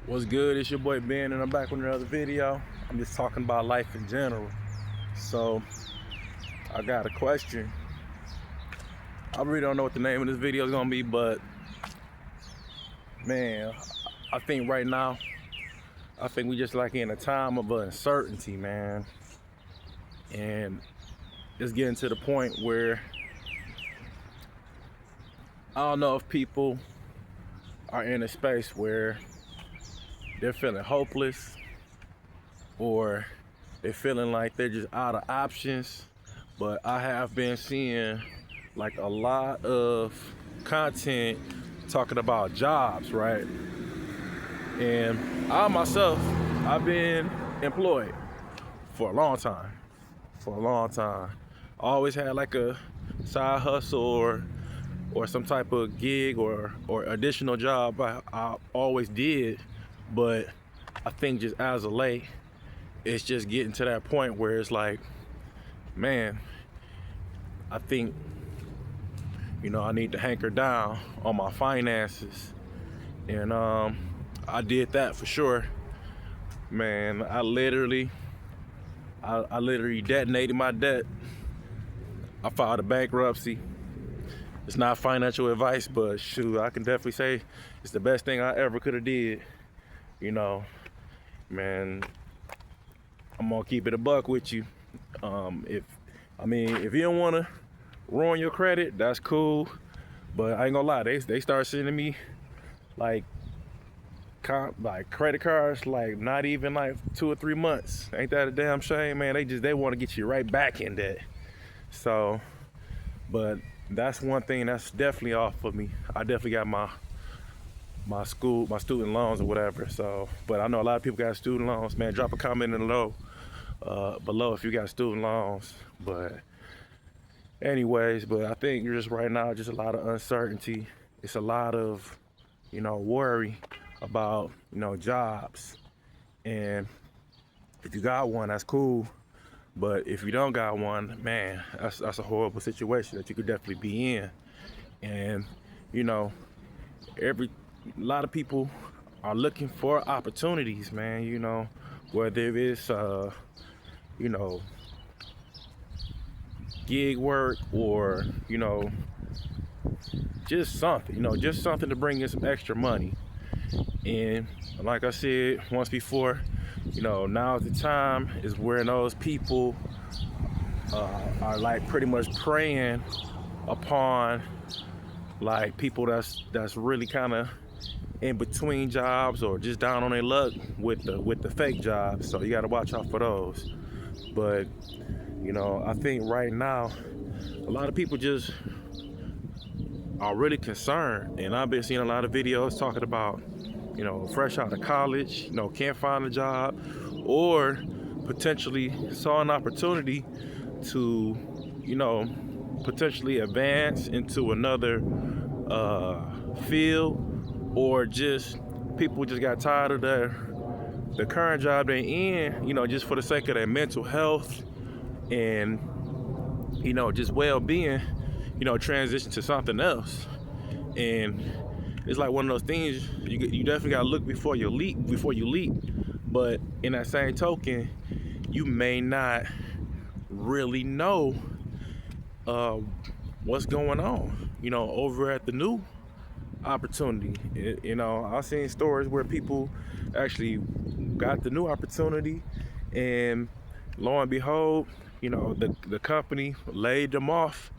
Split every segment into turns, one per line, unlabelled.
What's good? It's your boy Ben, and I'm back with another video. I'm just talking about life in general. So, I got a question. I really don't know what the name of this video is gonna be, but man, I think right now, we just like in a time of uncertainty, man. And it's getting to the point where I don't know if people are in a space where they're feeling hopeless or they're feeling like they're just out of options. But I have been seeing like a lot of content talking about jobs, right? And I myself, I've been employed for a long time. I always had like a side hustle or some type of gig or additional job I always did. But I think just as of late, it's just getting to that point where it's like, man, I think, I need to hanker down on my finances. And I did that for sure. Man, I literally detonated my debt. I filed a bankruptcy. It's not financial advice, but shoot, I can definitely say it's the best thing I ever could have did. Man, I'm gonna keep it a buck with you. If you don't wanna ruin your credit, that's cool. But I ain't gonna lie, they start sending me like credit cards, like not even like 2 or 3 months. Ain't that a damn shame, man? They want to get you right back in debt. So, but that's one thing that's definitely off for me. I definitely got my student loans or whatever. So, but I know a lot of people got student loans. Man, drop a comment in below if you got student loans. But anyways, but I think just right now, just a lot of uncertainty. It's a lot of, worry about, jobs. And if you got one, that's cool. But if you don't got one, man, that's a horrible situation that you could definitely be in. And, a lot of people are looking for opportunities, man, whether it's, gig work or, just something to bring in some extra money. And like I said once before, now the time is where those people are like pretty much preying upon like people that's really kind of in between jobs or just down on their luck with the fake jobs. So you got to watch out for those. But I think right now a lot of people just are really concerned, and I've been seeing a lot of videos talking about fresh out of college, can't find a job, or potentially saw an opportunity to potentially advance into another field, or just people just got tired of the current job they're in, just for the sake of their mental health and just well-being, transition to something else. And it's like one of those things, you definitely gotta look before you leap. But in that same token, you may not really know what's going on, over at the new opportunity. I've seen stories where people actually got the new opportunity, and lo and behold, the company laid them off,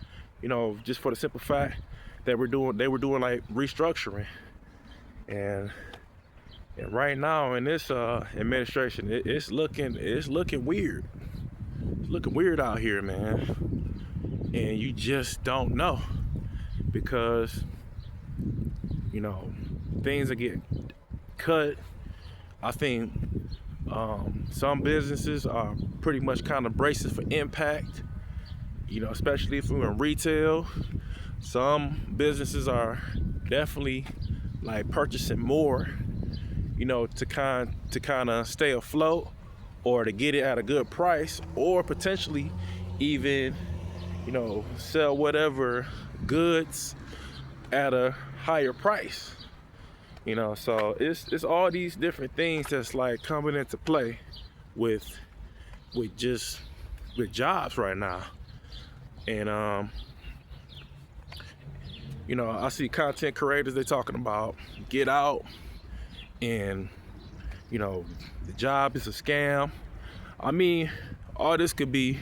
just for the simple fact that they were doing like restructuring. And right now in this administration, it's looking weird. It's looking weird out here, man. And you just don't know, because things are getting cut. I think some businesses are pretty much kind of bracing for impact, especially if we're in retail. Some businesses are definitely like purchasing more, to kind of stay afloat, or to get it at a good price, or potentially even, sell whatever goods at a higher price. You know, so it's all these different things that's like coming into play with just with jobs right now. And you know, I see content creators, they talking about get out, and you know, the job is a scam. I mean, all this could be,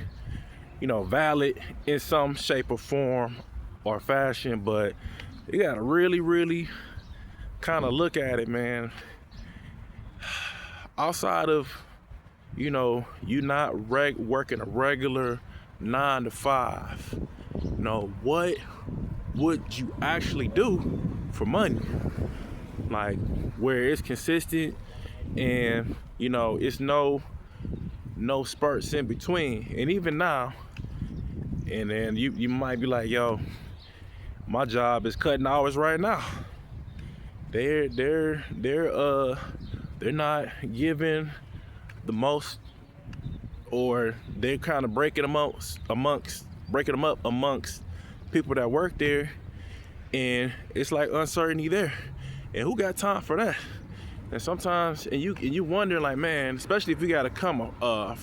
you know, valid in some shape or form or fashion, but you gotta really kind of look at it, man. Outside of, you know, you not working a regular 9 to 5, you know, what would you actually do for money? Like, where it's consistent and, you know, it's no spurts in between. And even now, and then you might be like, yo, my job is cutting hours right now. They're not giving the most, or they're kind of breaking them up amongst people that work there, and it's like uncertainty there. And who got time for that? And sometimes, and you wonder, like, man, especially if you gotta come a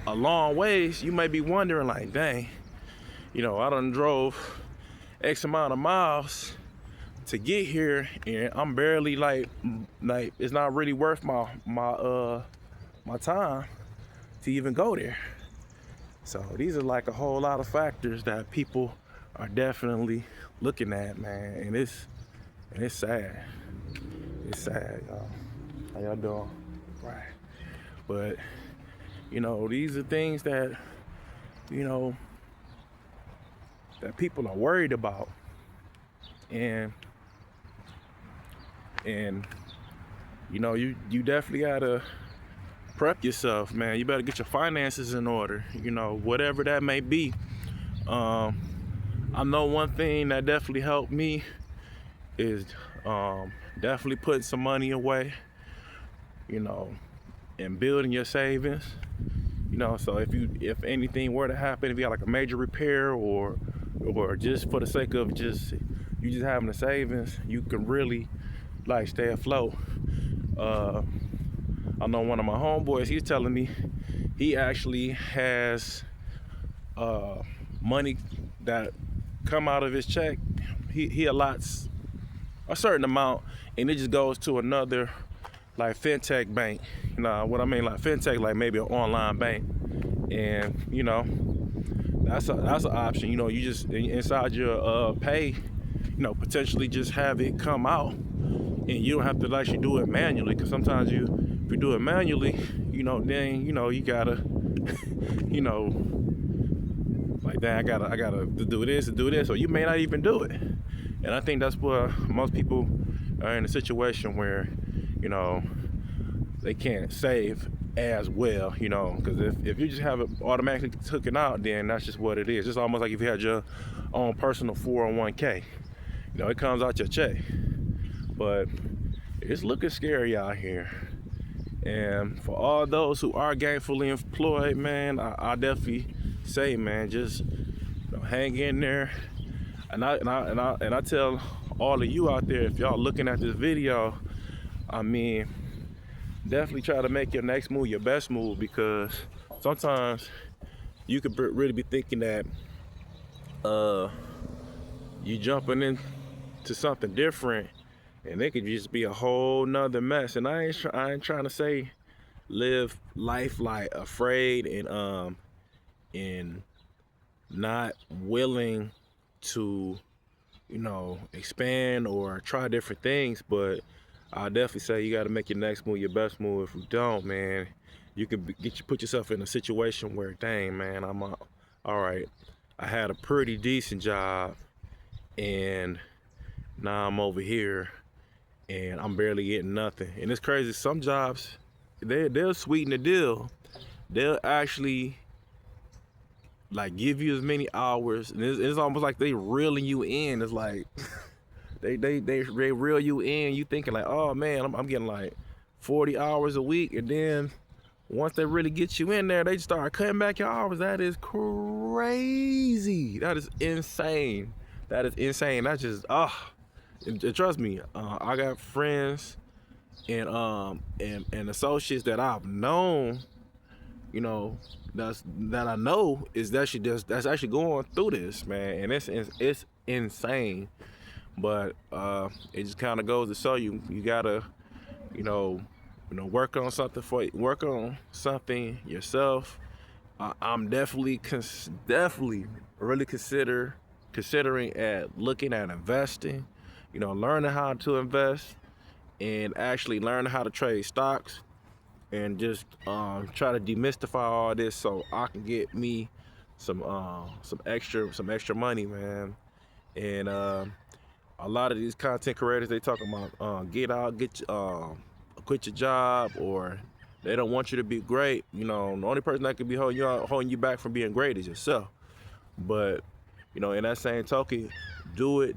long ways, you might be wondering, like, dang, you know, I done drove X amount of miles to get here, and I'm barely like it's not really worth my time to even go there. So these are like a whole lot of factors that people are definitely looking at, man, and it's sad. It's sad, y'all. How y'all doing? Right. But you know, these are things that, you know, that people are worried about, and you know, you definitely gotta prep yourself, man. You better get your finances in order, you know, whatever that may be. I know one thing that definitely helped me is definitely putting some money away, you know, and building your savings. You know, so if anything were to happen, if you got like a major repair, or just for the sake of just having the savings, you can really like stay afloat. I know one of my homeboys, he's telling me he actually has money that come out of his check. He allots a certain amount, and it just goes to another like fintech bank. You know what I mean? Like fintech, like maybe an online bank. And you know, that's an option. You know, you just inside your pay, you know, potentially just have it come out, and you don't have to actually do it manually. Because sometimes if you do it manually, you know, then you know you gotta, you know, like, dang, I gotta do this, or you may not even do it. And I think that's where most people are in a situation where, you know, they can't save as well, you know, because if you just have it automatically taken out, then that's just what it is. It's almost like if you had your own personal 401k, you know, it comes out your check. But it's looking scary out here. And for all those who are gainfully employed, man, I definitely say, man, just, you know, hang in there. And I tell all of you out there, if y'all looking at this video, I mean, definitely try to make your next move your best move, because sometimes you could really be thinking that you jumping into something different, and it could just be a whole nother mess. And I ain't trying to say live life like afraid and not willing to, you know, expand or try different things, but I'll definitely say you got to make your next move your best move. If you don't, man, you can put yourself in a situation where, dang, man, I'm all right, I had a pretty decent job, and now I'm over here and I'm barely getting nothing. And it's crazy, some jobs, they'll sweeten the deal. They'll actually like give you as many hours, and it's almost like they reeling you in. It's like they reel you in. You thinking like, oh man, I'm getting like 40 hours a week, and then once they really get you in there, they start cutting back your hours. That is crazy. That is insane. That is insane. That's just And trust me, I got friends and associates that I've known, you know, that I know is that's actually going through this, man, and it's insane. But it just kind of goes to show you gotta, you know, work on something work on something yourself. I'm definitely really considering at looking at investing, learning how to invest and actually learning how to trade stocks and just try to demystify all this so I can get me some extra money, man. And a lot of these content creators, they talking about quit your job, or they don't want you to be great. The only person that could be holding you back from being great is yourself. But in that same token, do it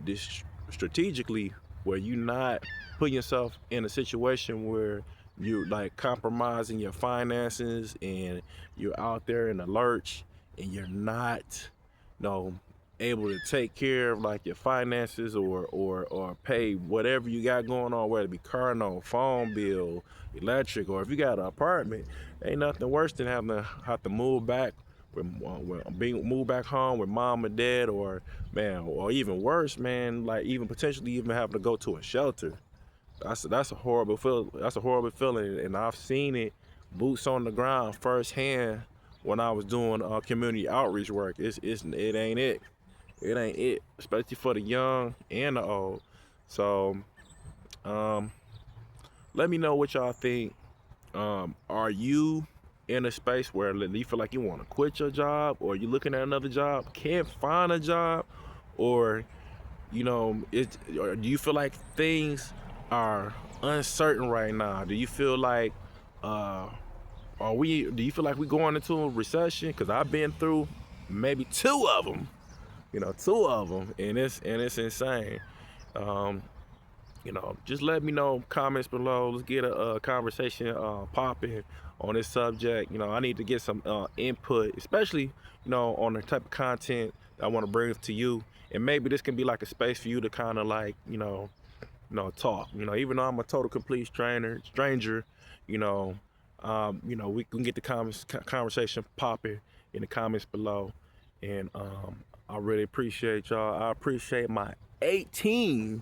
strategically, where you not putting yourself in a situation where you're like compromising your finances and you're out there in the lurch and you're not, able to take care of like your finances or pay whatever you got going on, whether it be car note, phone bill, electric, or if you got an apartment. Ain't nothing worse than having to have to move back being moved back home with mom and dad, or man, or even worse, man, like even potentially even having to go to a shelter. That's a horrible feeling, and I've seen it boots on the ground firsthand when I was doing community outreach work. It ain't it. It ain't it, especially for the young and the old. So, let me know what y'all think. Are you in a space where you feel like you want to quit your job, or you looking at another job, can't find a job, or or do you feel like things are uncertain right now? Do you feel like do you feel like we're going into a recession? Because I've been through maybe two of them, and it's insane. Um, just let me know, comments below. Let's get a conversation popping on this subject. I need to get some input, especially on the type of content that I want to bring to you, and maybe this can be like a space for you to kind of like talk. Even though I'm a total complete stranger, we can get the conversation popping in the comments below, and I really appreciate y'all. I appreciate my 18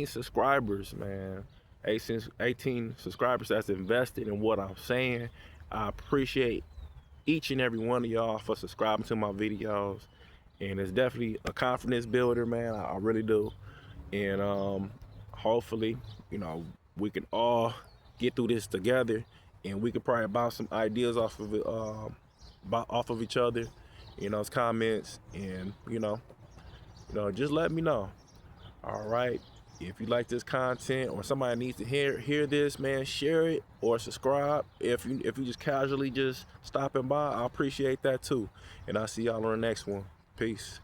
subscribers, man. 18 subscribers that's invested in what I'm saying. I appreciate each and every one of y'all for subscribing to my videos. And it's definitely a confidence builder, man. I really do. And hopefully, we can all get through this together, and we could probably bounce some ideas off of it, off of each other, comments, and just let me know. All right. If you like this content, or somebody needs to hear this, man, share it or subscribe. If you just casually just stopping by, I appreciate that too. And I'll see y'all on the next one. Peace.